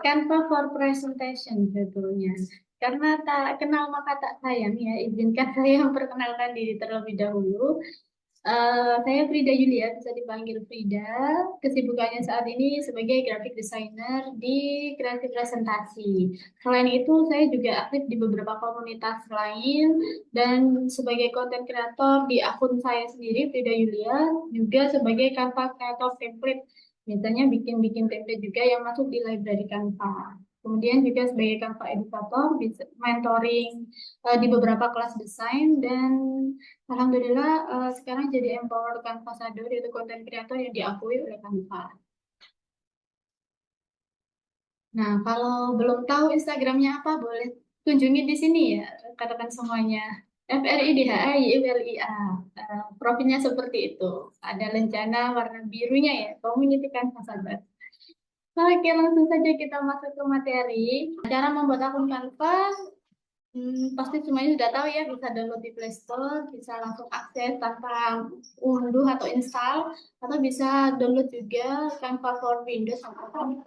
Canva for presentation judulnya. Karena tak kenal maka tak sayang ya, izinkan saya memperkenalkan diri terlebih dahulu. Saya Frida Yulia, bisa dipanggil Frida. Kesibukannya saat ini sebagai graphic designer di kreatif presentasi. Selain itu, saya juga aktif di beberapa komunitas lain dan sebagai konten kreator di akun saya sendiri, Frida Yulia, juga sebagai Canva Creator Template. Biasanya bikin-bikin template juga yang masuk di library Canva. Kemudian juga sebagai Canva educator, bisa mentoring di beberapa kelas desain dan alhamdulillah sekarang jadi empowered ambassador yaitu konten kreator yang diakui oleh Canva. Nah, kalau belum tahu Instagramnya apa, boleh kunjungi di sini ya, katakan semuanya. FRIDHAYIWLIA. Profilnya seperti itu. Ada lencana warna birunya ya, community Canva sahabat. Oke, langsung saja kita masuk ke materi. Cara membuat akun Canva. Pasti semuanya sudah tahu ya, bisa download di Play Store, bisa langsung akses tanpa unduh atau install, atau bisa download juga Canva for Windows atau for Mac.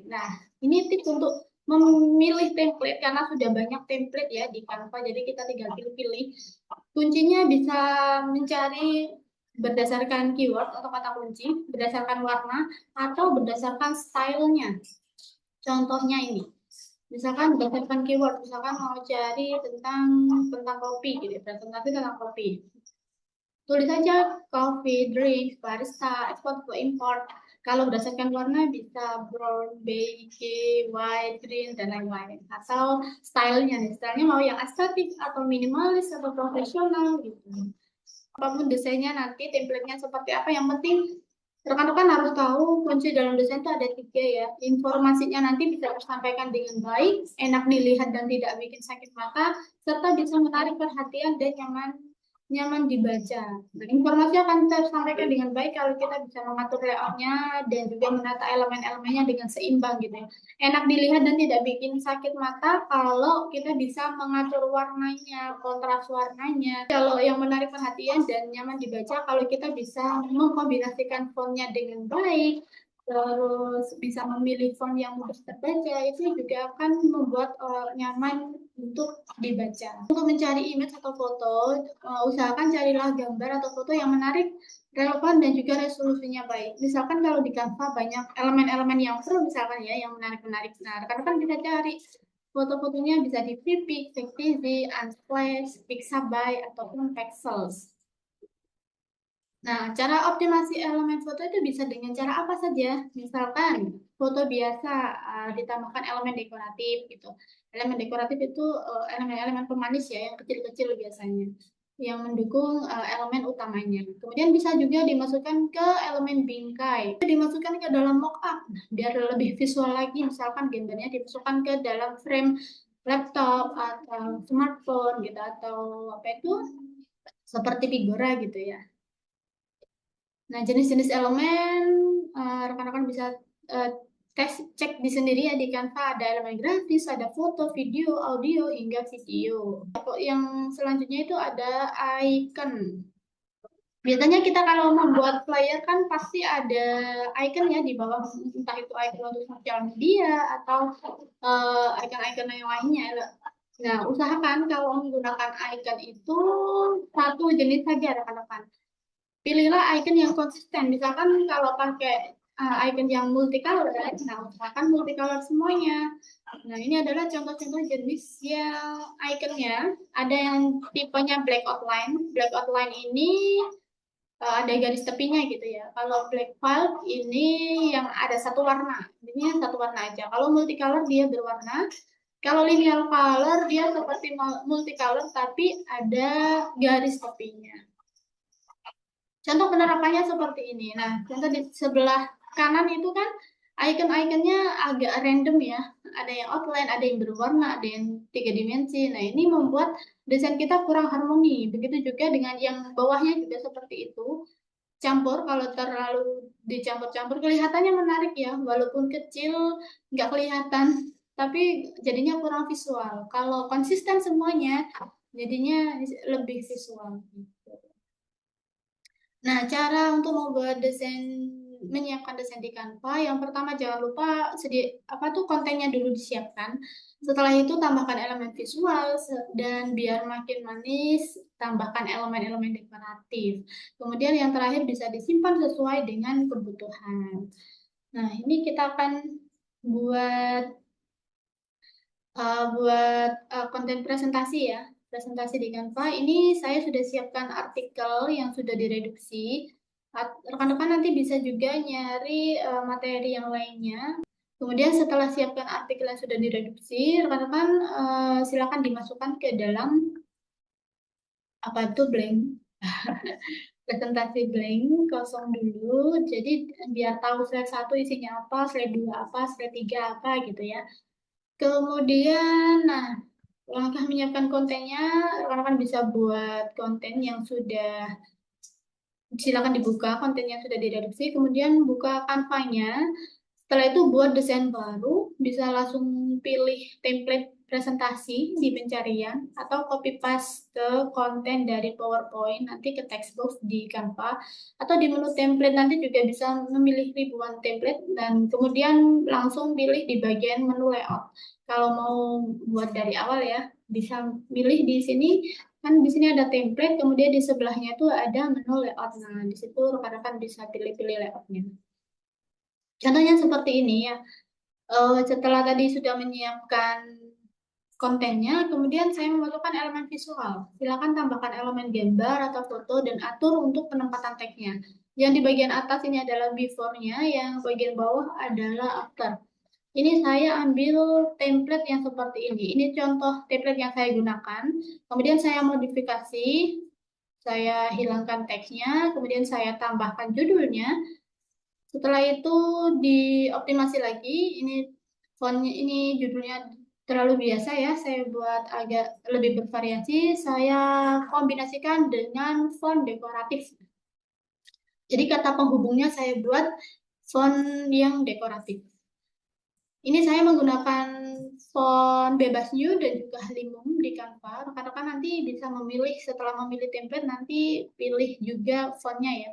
Nah, ini tips untuk memilih template karena sudah banyak template ya di Canva, jadi kita tinggal pilih-pilih. Kuncinya bisa mencari berdasarkan keyword atau kata kunci, berdasarkan warna, atau berdasarkan stylenya. Contohnya ini. Misalkan berdasarkan keyword, misalkan mau cari tentang kopi gitu, ya, presentasi tentang kopi. Tulis saja coffee, drinks, barista, export to import. Kalau berdasarkan warna bisa brown, beige, white, green, dan lain-lain. Atau stylenya, stylenya mau yang estetik atau minimalis atau profesional gitu. Apapun desainnya nanti, template-nya seperti apa, yang penting rekan-rekan harus tahu kunci dalam desain itu ada tiga ya. Informasinya nanti bisa tersampaikan dengan baik, enak dilihat dan tidak bikin sakit mata, serta bisa menarik perhatian dan nyaman nyaman dibaca. Nah, informasi akan tersampaikan dengan baik kalau kita bisa mengatur layoutnya dan juga menata elemen-elemennya dengan seimbang gitu ya. Enak dilihat dan tidak bikin sakit mata kalau kita bisa mengatur warnanya, kontras warnanya. Kalau yang menarik perhatian dan nyaman dibaca kalau kita bisa mengkombinasikan fontnya dengan baik, terus bisa memilih font yang mudah terbaca, itu juga akan membuat nyaman untuk dibaca. Untuk mencari image atau foto, usahakan carilah gambar atau foto yang menarik, relevan, dan juga resolusinya baik. Misalkan kalau di Canva banyak elemen-elemen yang seru misalkan ya, yang menarik-menarik. Nah, rekan-rekan bisa cari foto-fotonya bisa di Vpix, Pictizzy, Unsplash, Pixabay, ataupun Pexels. Nah, cara optimasi elemen foto itu bisa dengan cara apa saja? Misalkan foto biasa ditambahkan elemen dekoratif gitu. Elemen dekoratif itu elemen-elemen pemanis ya, yang kecil-kecil biasanya, yang mendukung elemen utamanya. Kemudian bisa juga dimasukkan ke elemen bingkai, dimasukkan ke dalam mockup, biar lebih visual lagi. Misalkan gambarnya dimasukkan ke dalam frame laptop atau smartphone gitu, atau apa itu seperti figura gitu ya. Nah, jenis-jenis elemen rekan-rekan bisa uh, cek di sendiri ya di Canva. Ada elemen grafis, ada foto, video, audio, hingga video. Yang selanjutnya itu ada icon. Biasanya kita kalau membuat flyer kan pasti ada icon ya di bawah, entah itu icon untuk sosial media atau icon-icon yang lainnya. Nah, usahakan kalau menggunakan icon itu satu jenis saja rekan-rekan. Pilihlah icon yang konsisten. Misalkan kalau pakai icon yang multicolor, nah usahakan multicolor semuanya. Nah, ini adalah contoh-contoh jenis yang iconnya. Ada yang tipenya black outline. Black outline ini ada garis tepinya gitu ya. Kalau black file ini yang ada satu warna. Ini satu warna aja. Kalau multicolor dia berwarna. Kalau linear color dia seperti multicolor tapi ada garis tepinya. Contoh penerapannya seperti ini. Nah, contoh di sebelah kanan itu kan icon-iconnya agak random ya. Ada yang outline, ada yang berwarna, ada yang tiga dimensi. Nah, ini membuat desain kita kurang harmoni. Begitu juga dengan yang bawahnya juga seperti itu. Campur, kalau terlalu dicampur-campur kelihatannya menarik ya. Walaupun kecil, nggak kelihatan. Tapi jadinya kurang visual. Kalau konsisten semuanya, jadinya lebih visual. Nah, cara untuk membuat desain menyiapkan desain di Canva, yang pertama jangan lupa kontennya dulu disiapkan. Setelah itu tambahkan elemen visual dan biar makin manis, tambahkan elemen-elemen dekoratif. Kemudian yang terakhir bisa disimpan sesuai dengan kebutuhan. Nah, ini kita akan buat konten presentasi ya. Presentasi di Canva. Ini saya sudah siapkan artikel yang sudah direduksi. Rekan-rekan nanti bisa juga nyari materi yang lainnya. Kemudian setelah siapkan artikel yang sudah direduksi, rekan-rekan silakan dimasukkan ke dalam blank. Presentasi blank, kosong dulu. Jadi biar tahu slide 1 isinya apa, slide 2 apa, slide 3 apa gitu ya. Kemudian, nah, langkah menyiapkan kontennya, rekan-rekan bisa buat konten yang sudah, silakan dibuka konten yang sudah direduksi, kemudian buka Canva-nya. Setelah itu buat desain baru, bisa langsung pilih template presentasi di pencarian atau copy paste ke konten dari PowerPoint nanti ke textbox di Canva, atau di menu template nanti juga bisa memilih ribuan template dan kemudian langsung pilih di bagian menu layout. Kalau mau buat dari awal ya, bisa pilih di sini, kan di sini ada template, kemudian di sebelahnya itu ada menu layout. Nah, di situ rekan-rekan bisa pilih-pilih layoutnya. Contohnya seperti ini ya. Setelah tadi sudah menyiapkan kontennya, kemudian saya memasukkan elemen visual. Silakan tambahkan elemen gambar atau foto dan atur untuk penempatan tagnya. Yang di bagian atas ini adalah before-nya, yang bagian bawah adalah after. Ini saya ambil template yang seperti ini. Ini contoh template yang saya gunakan. Kemudian saya modifikasi, saya hilangkan teksnya, kemudian saya tambahkan judulnya. Setelah itu dioptimasi lagi. Ini fontnya, ini judulnya terlalu biasa ya. Saya buat agak lebih bervariasi. Saya kombinasikan dengan font dekoratif. Jadi kata penghubungnya saya buat font yang dekoratif. Ini saya menggunakan font bebas new dan juga Halimum di Canva. Rekan-rekan nanti bisa memilih, setelah memilih template nanti pilih juga fontnya ya.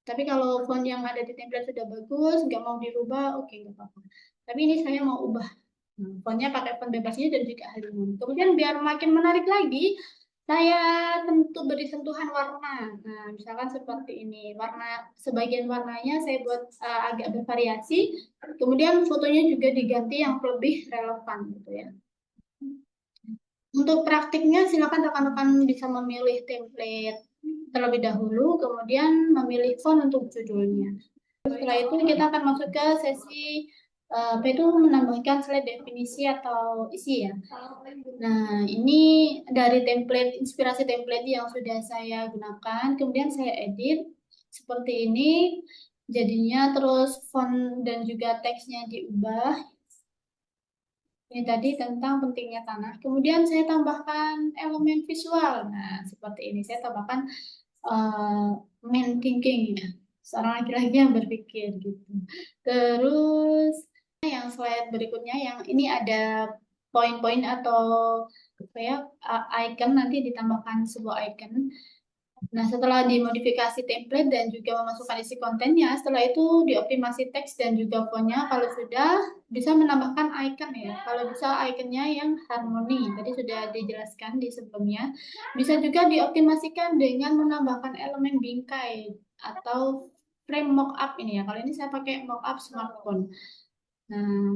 Tapi kalau font yang ada di template sudah bagus, nggak mau dirubah, oke, nggak apa-apa. Tapi ini saya mau ubah. Fontnya pakai font bebasnya dan juga Halimum. Kemudian biar makin menarik lagi, saya beri sentuhan warna. Nah, misalkan seperti ini. Sebagian warnanya saya buat agak bervariasi. Kemudian fotonya juga diganti yang lebih relevan gitu ya. Untuk praktiknya silakan rekan-rekan bisa memilih template terlebih dahulu, kemudian memilih font untuk judulnya. Setelah itu kita akan masuk ke sesi itu menambahkan slide definisi atau isi ya. Nah, ini dari template, inspirasi template yang sudah saya gunakan, kemudian saya edit seperti ini. Jadinya terus font dan juga teksnya diubah. Ini tadi tentang pentingnya tanah. Kemudian saya tambahkan elemen visual. Nah, seperti ini saya tambahkan main thinking ya. Seorang laki-laki yang berpikir gitu. Terus yang slide berikutnya, yang ini ada poin-poin atau icon, nanti ditambahkan sebuah icon. Nah, setelah dimodifikasi template dan juga memasukkan isi kontennya, setelah itu dioptimasi teks dan juga fontnya. Kalau sudah, bisa menambahkan icon ya. Kalau bisa iconnya yang harmoni, tadi sudah dijelaskan di sebelumnya. Bisa juga dioptimasikan dengan menambahkan elemen bingkai atau frame mockup ini ya. Kalau ini saya pakai mockup smartphone. Nah,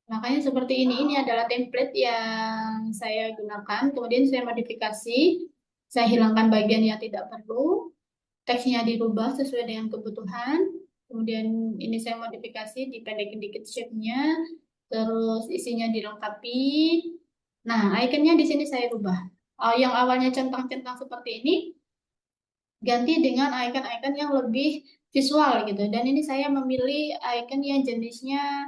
makanya seperti ini. Ini adalah template yang saya gunakan. Kemudian saya modifikasi. Saya hilangkan bagian yang tidak perlu. Teksnya dirubah sesuai dengan kebutuhan. Kemudian ini saya modifikasi, dipendekin dikit shape-nya. Terus isinya dilengkapi. Nah, ikonnya di sini saya rubah. Yang awalnya centang-centang seperti ini, ganti dengan icon-icon yang lebih visual gitu. Dan ini saya memilih icon yang jenisnya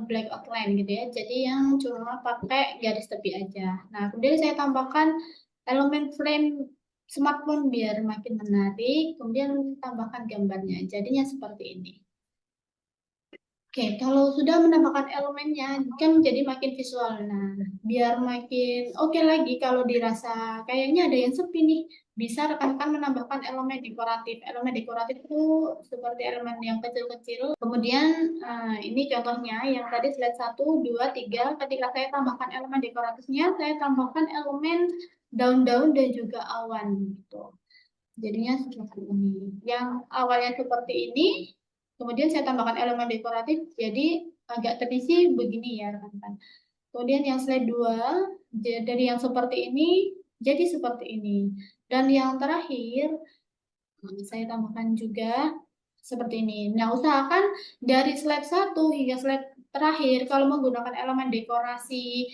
black outline gitu ya. Jadi yang cuma pakai garis tepi aja. Nah, kemudian saya tambahkan elemen frame smartphone biar makin menarik. Kemudian tambahkan gambarnya. Jadinya seperti ini. Oke, kalau sudah menambahkan elemennya kan jadi makin visual. Nah, biar makin oke lagi kalau dirasa kayaknya ada yang sepi nih, bisa rekan-rekan menambahkan elemen dekoratif. Elemen dekoratif itu seperti elemen yang kecil-kecil. Kemudian ini contohnya yang tadi slide 1, 2, 3. Ketika saya tambahkan elemen dekoratifnya, saya tambahkan elemen daun-daun dan juga awan gitu. Jadinya seperti ini. Yang awalnya seperti ini, kemudian saya tambahkan elemen dekoratif, jadi agak terisi begini ya rekan-rekan. Kemudian yang slide 2, dari yang seperti ini, jadi seperti ini. Dan yang terakhir, saya tambahkan juga seperti ini. Nah, usahakan dari slide 1 hingga slide terakhir, kalau menggunakan elemen dekorasi,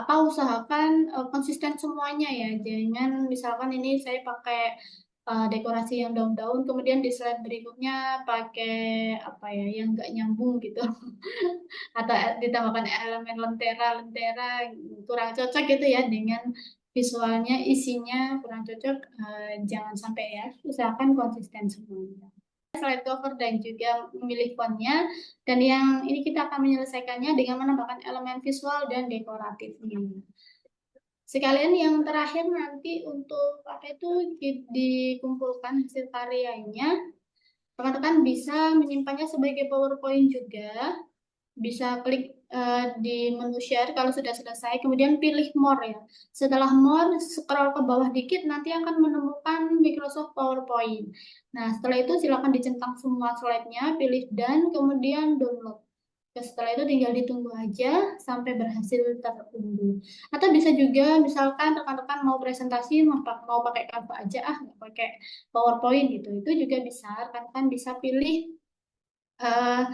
usahakan konsisten semuanya ya. Jangan misalkan ini saya pakai dekorasi yang daun-daun, kemudian di slide berikutnya pakai apa ya, yang nggak nyambung gitu. Atau ditambahkan elemen lentera-lentera, kurang cocok gitu ya dengan visualnya, isinya kurang cocok. Jangan sampai ya, usahakan konsisten semuanya. Slide cover dan juga memilih fontnya, dan yang ini kita akan menyelesaikannya dengan menambahkan elemen visual dan dekoratifnya. Sekalian yang terakhir nanti untuk apa itu dikumpulkan hasil karyanya, rekan-rekan bisa menyimpannya sebagai PowerPoint juga. Bisa klik di menu share kalau sudah selesai, kemudian pilih more ya. Setelah more, scroll ke bawah dikit, nanti akan menemukan Microsoft PowerPoint. Nah, setelah itu silakan dicentang semua slide-nya, pilih dan kemudian download. Setelah itu tinggal ditunggu aja sampai berhasil terunduh. Atau bisa juga misalkan rekan-rekan mau presentasi mau pakai Canva aja, nggak pakai PowerPoint gitu. Itu juga bisa, rekan-rekan bisa pilih eh,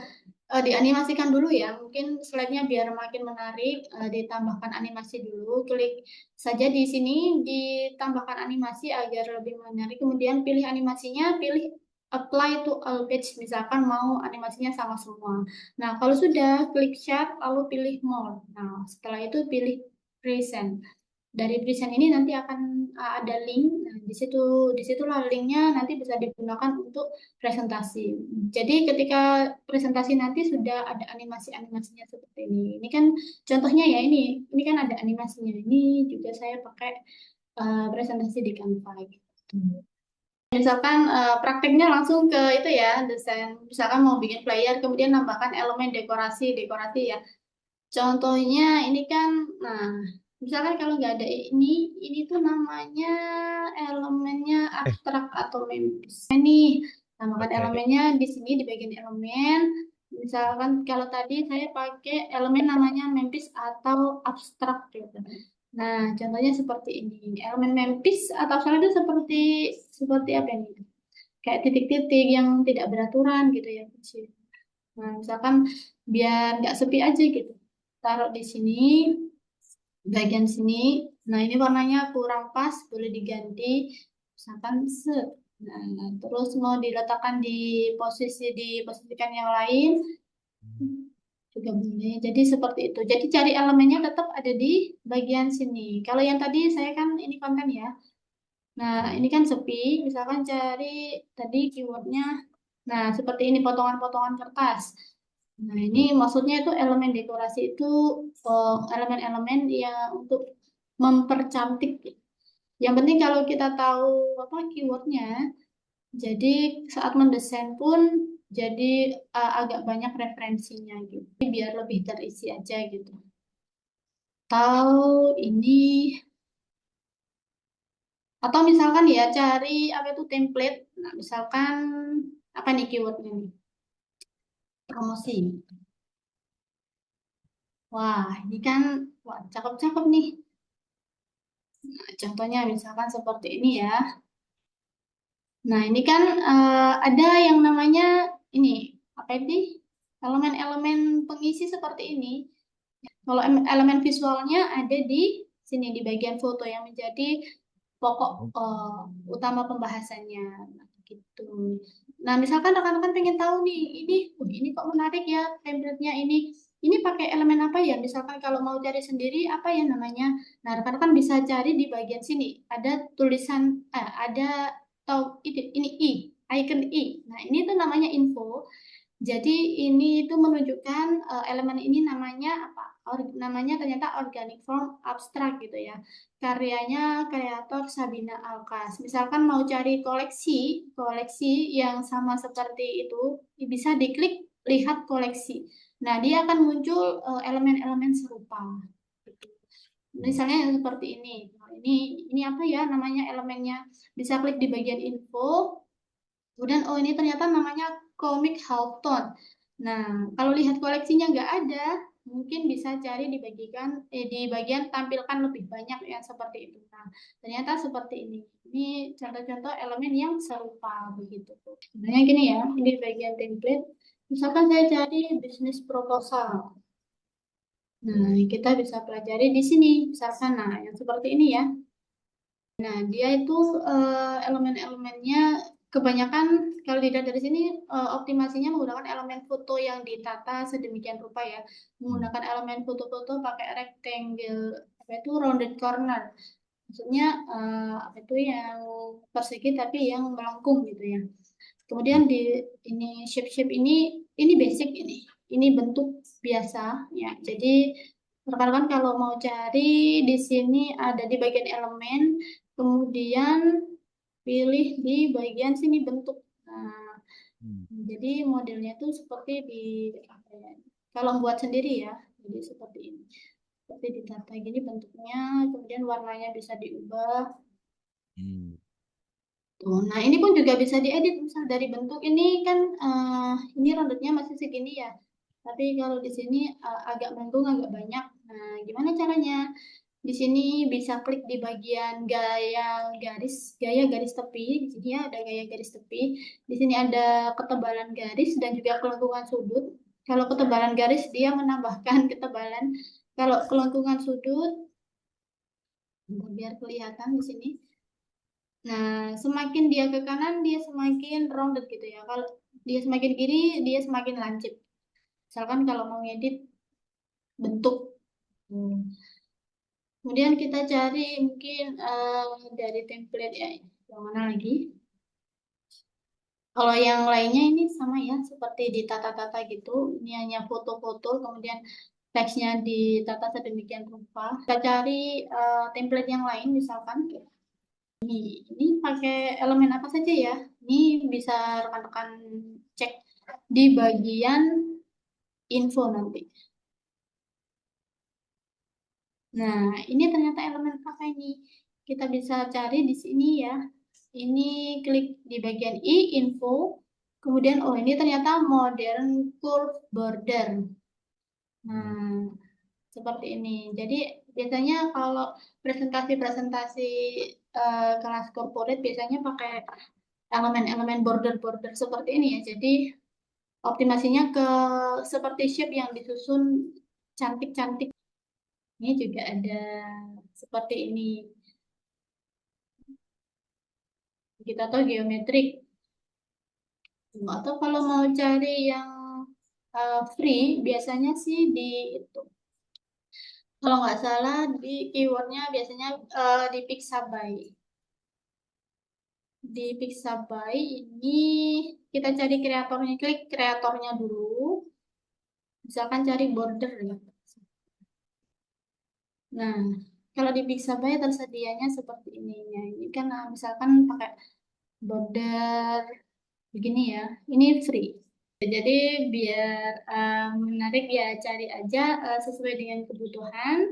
dianimasikan dulu ya, mungkin slide-nya biar makin menarik, ditambahkan animasi dulu, klik saja di sini, ditambahkan animasi agar lebih menarik, kemudian pilih animasinya, pilih apply to all page, misalkan mau animasinya sama semua. Nah, kalau sudah, klik share, lalu pilih more. Nah, setelah itu pilih present. Dari present ini nanti akan ada link. Nah, disitulah linknya nanti bisa digunakan untuk presentasi. Jadi ketika presentasi nanti sudah ada animasi-animasinya seperti ini. Ini kan contohnya ya, ini kan ada animasinya. Ini juga saya pakai presentasi di Canva gitu. Misalkan prakteknya langsung ke itu ya, desain. Misalkan mau bikin flyer, kemudian nambahkan elemen dekorasi ya. Contohnya ini kan, nah, misalkan kalau nggak ada ini tuh namanya elemennya abstrak atau memes. Ini tambahkan Oke. elemennya di sini di bagian elemen. Misalkan kalau tadi saya pakai elemen namanya memes atau abstrak gitu. Nah, contohnya seperti ini. Elemen memes atau abstrak itu seperti seperti apa ini? Kayak titik-titik yang tidak beraturan gitu ya, kecil. Nah, misalkan biar nggak sepi aja gitu, taruh di sini, bagian sini. Nah, ini warnanya kurang pas, boleh diganti. Misalkan Nah, terus mau diletakkan diposisikan yang lain juga boleh. Jadi seperti itu. Jadi cari elemennya tetap ada di bagian sini. Kalau yang tadi saya kan ini konten ya. Nah, Hmm. ini kan sepi. Misalkan cari tadi keywordnya. Nah, seperti ini potongan-potongan kertas. Nah, ini Hmm. maksudnya itu elemen dekorasi itu elemen-elemen yang untuk mempercantik. Yang penting kalau kita tahu apa keywordnya, jadi saat mendesain pun jadi agak banyak referensinya gitu. Biar lebih terisi aja gitu. Tahu ini atau misalkan ya cari apa itu template. Nah, misalkan apa nih keywordnya nih? Promosi. Wah, ini kan wah cakep-cakep nih. Contohnya misalkan seperti ini ya. Nah, ini kan ada yang namanya ini apa ini? Elemen-elemen pengisi seperti ini. Kalau elemen visualnya ada di sini di bagian foto yang menjadi pokok utama pembahasannya. Nah, gitu. Nah, misalkan rekan-rekan pengen tahu nih, ini kok menarik ya template-nya ini. Ini pakai elemen apa ya? Misalkan kalau mau cari sendiri apa ya namanya? Nah, rekan-rekan bisa cari di bagian sini. Ada tulisan ada atau ini I, icon I. Nah, ini tuh namanya info. Jadi ini itu menunjukkan elemen ini namanya apa? Namanya ternyata organic form abstrak gitu ya. Karyanya kreator Sabina Alkas. Misalkan mau cari koleksi yang sama seperti itu, bisa diklik lihat koleksi. Nah, dia akan muncul elemen-elemen serupa. Gitu. Misalnya yang seperti ini. Nah, ini apa ya namanya elemennya? Bisa klik di bagian info. Kemudian, oh ini ternyata namanya komik Halfton. Nah, kalau lihat koleksinya nggak ada, mungkin bisa cari di bagian tampilkan lebih banyak yang seperti itu. Nah, ternyata seperti ini. Ini contoh-contoh elemen yang serupa begitu. Sebenarnya gini ya, di bagian template, misalkan saya cari bisnis proposal. Nah, kita bisa pelajari di sini, misalkan, nah yang seperti ini ya. Nah, dia itu elemen-elemennya kebanyakan kalau dilihat dari sini optimasinya menggunakan elemen foto yang ditata sedemikian rupa ya. Menggunakan elemen foto-foto pakai rectangle apa itu rounded corner. Maksudnya apa itu yang persegi tapi yang melengkung gitu ya. Kemudian di ini shape-shape ini basic ini. Ini bentuk biasa ya. Jadi rekan-rekan kalau mau cari di sini ada di bagian elemen, kemudian pilih di bagian sini bentuk. Nah, jadi modelnya itu seperti di apa ya? Kalau buat sendiri ya, jadi seperti ini. Seperti ditata gini bentuknya, kemudian warnanya bisa diubah. Hmm. Tuh, nah ini pun juga bisa diedit misal dari bentuk ini kan ini roundednya masih segini ya. Tapi kalau di sini agak melengkung agak banyak. Nah, gimana caranya? Di sini bisa klik di bagian gaya garis tepi. Di sini ya ada gaya garis tepi. Di sini ada ketebalan garis dan juga kelengkungan sudut. Kalau ketebalan garis dia menambahkan ketebalan. Kalau kelengkungan sudut, biar kelihatan di sini. Nah, semakin dia ke kanan, dia semakin rounded gitu ya. Kalau dia semakin kiri, dia semakin lancip. Misalkan kalau mau ngedit bentuk. Hmm. Kemudian kita cari mungkin dari template ya. Yang mana lagi? Kalau yang lainnya ini sama ya, seperti ditata-tata gitu. Ini hanya foto-foto, kemudian teksnya ditata sedemikian rupa. Kita cari template yang lain misalkan. Ini pakai elemen apa saja ya? Ini bisa rekan-rekan cek di bagian info nanti. Nah, ini ternyata elemen apa ini? Kita bisa cari di sini ya. Ini klik di bagian info. Kemudian, oh ini ternyata modern curve border. Nah, seperti ini. Jadi biasanya kalau presentasi-presentasi kelas corporate biasanya pakai elemen-elemen border-border seperti ini ya. Jadi optimasinya ke seperti shape yang disusun cantik-cantik. Ini juga ada seperti ini. Kita tahu geometrik. Atau kalau mau cari yang free, biasanya sih di itu. Kalau nggak salah di keywordnya biasanya di Pixabay. Di Pixabay ini kita cari kreatornya, klik kreatornya dulu. Misalkan cari border ya. Nah, kalau di Pixabay tersedianya seperti ini. Ya, ini kan misalkan pakai border begini ya. Ini free. Jadi biar menarik ya cari aja sesuai dengan kebutuhan.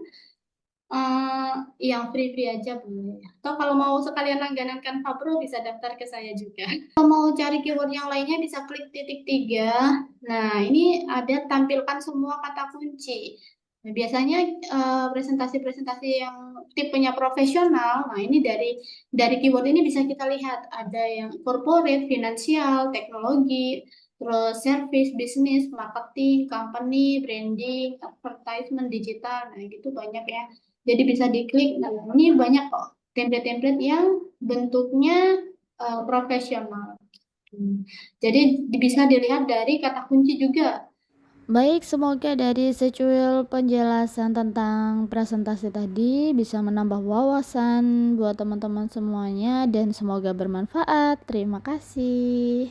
eh yang free-free aja boleh. Atau kalau mau sekalian langganan Canva Pro bisa daftar ke saya juga. Kalau mau cari keyword yang lainnya bisa klik titik tiga. Nah, ini ada tampilkan semua kata kunci. Nah, biasanya presentasi-presentasi yang tipenya profesional, nah ini dari keyword ini bisa kita lihat ada yang corporate, finansial, teknologi, terus service, bisnis, marketing, company, branding, advertisement, digital, nah gitu banyak ya. Jadi bisa diklik. Nah, ini banyak kok template-template yang bentuknya profesional. Jadi bisa dilihat dari kata kunci juga. Baik, semoga dari secuil penjelasan tentang presentasi tadi bisa menambah wawasan buat teman-teman semuanya dan semoga bermanfaat. Terima kasih.